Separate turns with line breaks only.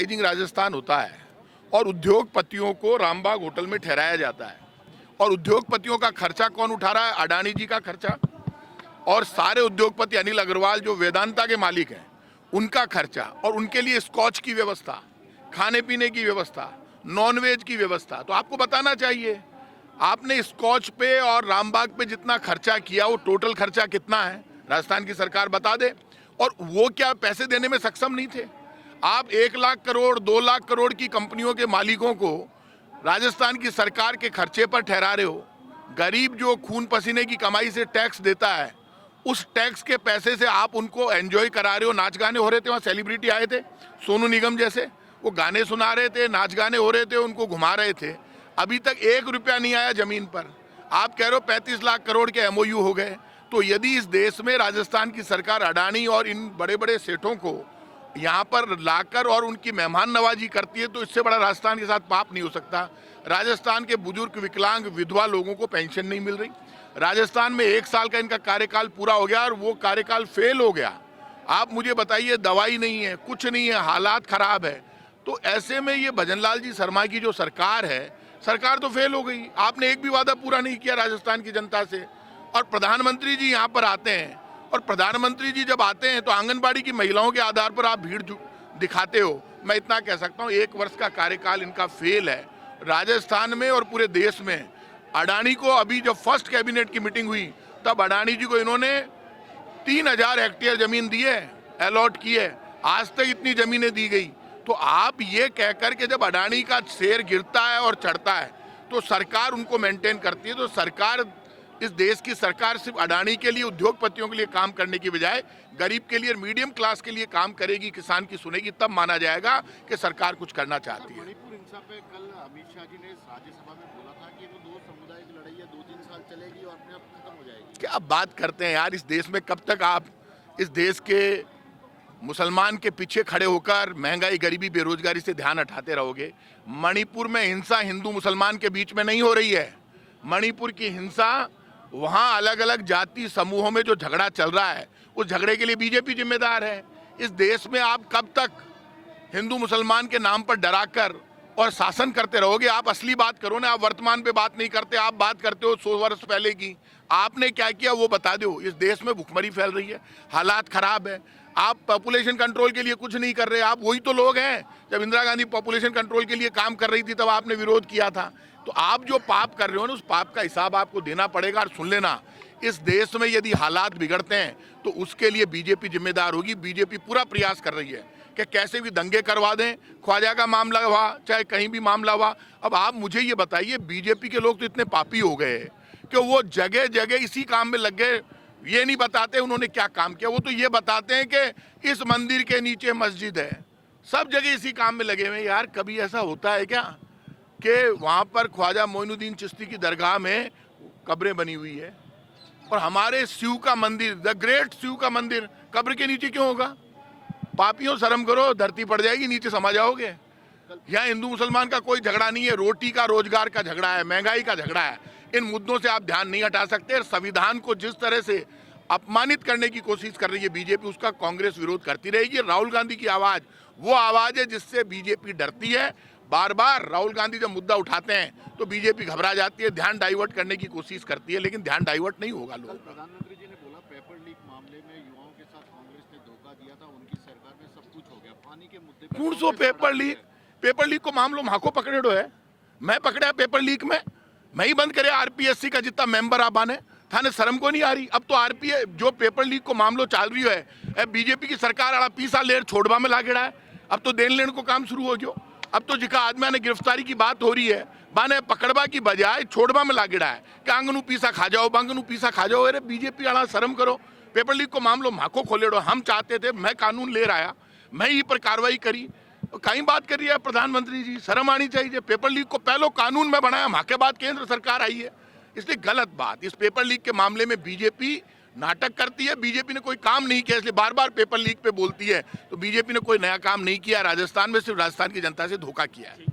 Privatising Rajasthan होता है और उद्योगपतियों को रामबाग होटल में ठहराया जाता है, और उद्योगपतियों का खर्चा कौन उठा रहा है? अडानी जी का खर्चा, और सारे उद्योगपति अनिल अग्रवाल जो वेदांता के मालिक हैं उनका खर्चा, और उनके लिए स्कॉच की व्यवस्था, खाने पीने की व्यवस्था, नॉनवेज की व्यवस्था। तो आपको बताना चाहिए आपने स्कॉच पे और रामबाग पे जितना खर्चा किया वो टोटल खर्चा कितना है, राजस्थान की सरकार बता दे। और वो क्या पैसे देने में सक्षम नहीं थे? आप 1 लाख करोड़ 2 लाख करोड़ की कंपनियों के मालिकों को राजस्थान की सरकार के खर्चे पर ठहरा रहे हो। गरीब जो खून पसीने की कमाई से टैक्स देता है, उस टैक्स के पैसे से आप उनको एंजॉय करा रहे हो। नाच गाने हो रहे थे, वहाँ सेलिब्रिटी आए थे सोनू निगम जैसे, वो गाने सुना रहे थे, नाच गाने हो रहे थे, उनको घुमा रहे थे। अभी तक 1 रुपया नहीं आया जमीन पर। आप कह रहे हो 35 लाख करोड़ के MOU हो गए। तो यदि इस देश में राजस्थान की सरकार अडानी और इन बड़े बड़े सेठों को यहाँ पर लाकर और उनकी मेहमान नवाजी करती है, तो इससे बड़ा राजस्थान के साथ पाप नहीं हो सकता। राजस्थान के बुजुर्ग, विकलांग, विधवा लोगों को पेंशन नहीं मिल रही। राजस्थान में 1 साल का इनका कार्यकाल पूरा हो गया और वो कार्यकाल फेल हो गया। आप मुझे बताइए, दवाई नहीं है, कुछ नहीं है, हालात खराब है। तो ऐसे में ये भजनलाल जी शर्मा की जो सरकार है, सरकार तो फेल हो गई। आपने एक भी वादा पूरा नहीं किया राजस्थान की जनता से। और प्रधानमंत्री जी यहाँ पर आते हैं, और प्रधानमंत्री जी जब आते हैं तो आंगनबाड़ी की महिलाओं के आधार पर आप भीड़ दिखाते हो। मैं इतना कह सकता हूँ, 1 वर्ष का कार्यकाल इनका फेल है राजस्थान में और पूरे देश में। अडानी को अभी जब फर्स्ट कैबिनेट की मीटिंग हुई तब अडानी जी को इन्होंने 3000 हेक्टेयर जमीन दी है, अलॉट की है। आज तक इतनी जमीनें दी गई। तो आप ये कह कर के जब अडानी का शेयर गिरता है और चढ़ता है तो सरकार उनको मेंटेन करती है। तो सरकार, इस देश की सरकार सिर्फ अडानी के लिए, उद्योगपतियों के लिए काम करने की बजाय गरीब के लिए, मीडियम क्लास के लिए काम करेगी, किसान की सुनेगी, तब माना जाएगा कि सरकार कुछ करना चाहती है।
मणिपुर हिंसा पे कल अमित शाह जी ने राज्यसभा में बोला था कि वो 2 समुदाय की लड़ाई है, 2-3 साल चलेगी और अपने आप खत्म हो जाएगी।
क्या बात करते हैं यार, इस देश में कब तक आप इस देश के मुसलमान के पीछे खड़े होकर महंगाई, गरीबी, बेरोजगारी से ध्यान हटाते रहोगे? मणिपुर में हिंसा हिंदू मुसलमान के बीच में नहीं हो रही है। मणिपुर की हिंसा वहाँ अलग अलग जाति समूहों में जो झगड़ा चल रहा है, उस झगड़े के लिए बीजेपी जिम्मेदार है। इस देश में आप कब तक हिंदू मुसलमान के नाम पर डराकर और शासन करते रहोगे? आप असली बात करो ना, आप वर्तमान पे बात नहीं करते, आप बात करते हो 100 वर्ष पहले की। आपने क्या किया वो बता दो। इस देश में भुखमरी फैल रही है, हालात खराब है। आप पॉपुलेशन कंट्रोल के लिए कुछ नहीं कर रहे। आप वही तो लोग हैं, जब इंदिरा गांधी पॉपुलेशन कंट्रोल के लिए काम कर रही थी तब आपने विरोध किया था। तो आप जो पाप कर रहे हो ना, उस पाप का हिसाब आपको देना पड़ेगा। और सुन लेना, इस देश में यदि हालात बिगड़ते हैं तो उसके लिए बीजेपी जिम्मेदार होगी। बीजेपी पूरा प्रयास कर रही है कि कैसे भी दंगे करवा दें। ख्वाजा का मामला हुआ, चाहे कहीं भी मामला हुआ। अब आप मुझे ये बताइए, बीजेपी के लोग तो इतने पापी हो गए कि वो जगह जगह इसी काम में लग गए। ये नहीं बताते उन्होंने क्या काम किया, वो तो ये बताते हैं कि इस मंदिर के नीचे मस्जिद है। सब जगह इसी काम में लगे हुए। यार कभी ऐसा होता है क्या कि वहाँ पर ख्वाजा मोइनुद्दीन चिश्ती की दरगाह में कब्रें बनी हुई है, और हमारे शिव का मंदिर, द ग्रेट शिव का मंदिर, कब्र के नीचे क्यों होगा? पापियों, शर्म करो, धरती पड़ जाएगी, नीचे समा जाओगे। यहाँ हिंदू मुसलमान का कोई झगड़ा नहीं है, रोटी का, रोजगार का झगड़ा है, महंगाई का झगड़ा है। इन मुद्दों से आप ध्यान नहीं हटा सकते। संविधान को जिस तरह से अपमानित करने की कोशिश कर रही है बीजेपी, उसका कांग्रेस विरोध करती रहेगी। राहुल गांधी की आवाज वो आवाज है जिससे बीजेपी डरती है। बार बार राहुल गांधी जब मुद्दा उठाते हैं तो बीजेपी घबरा जाती है, ध्यान डाइवर्ट करने की कोशिश करती है, लेकिन ध्यान डाइवर्ट नहीं होगा। लोग,
प्रधानमंत्री जी ने बोला पेपर लीक मामले में युवाओं के साथ कांग्रेस ने धोखा दिया था, उनकी सरकार में सब कुछ हो गया। पानी के मुद्दे पर
कौन सो पेपर लीक को मामलो माको पकड़े है? मैं पकड़ा पेपर लीक में? मैं ही बंद करे RPSC का जितना मेंबर आप आने थाने, शर्म को नहीं आ रही? अब तो RPA जो पेपर लीक को मामलो चाल रही है, बीजेपी की सरकार आड़ा पीसा लेर छोड़वा में लागेड़ा है। अब तो देन लेन को काम शुरू हो गयो। अब तो जिका आदमी ने गिरफ्तारी की बात हो रही है, बाने पकड़वा की बजाय छोड़वा में लागेड़ा है कि आंगनू पीसा खा जाओ, बांगनू पीसा खा जाओ। अरे बीजेपी आड़ा शर्म करो। पेपर लीक को मामलो माको खोलेड़ो। हम चाहते थे, मैं कानून ले आया, मैं ही पर कार्रवाई करी। कहीं बात कर रही है प्रधानमंत्री जी, शर्म आनी चाहिए। पेपर लीक को पहले कानून में बनाया, वहां के बाद केंद्र सरकार आई है, इसलिए गलत बात। इस पेपर लीक के मामले में बीजेपी नाटक करती है। बीजेपी ने कोई काम नहीं किया, इसलिए बार बार पेपर लीक पे बोलती है। तो बीजेपी ने कोई नया काम नहीं किया राजस्थान में, सिर्फ राजस्थान की जनता से धोखा किया है।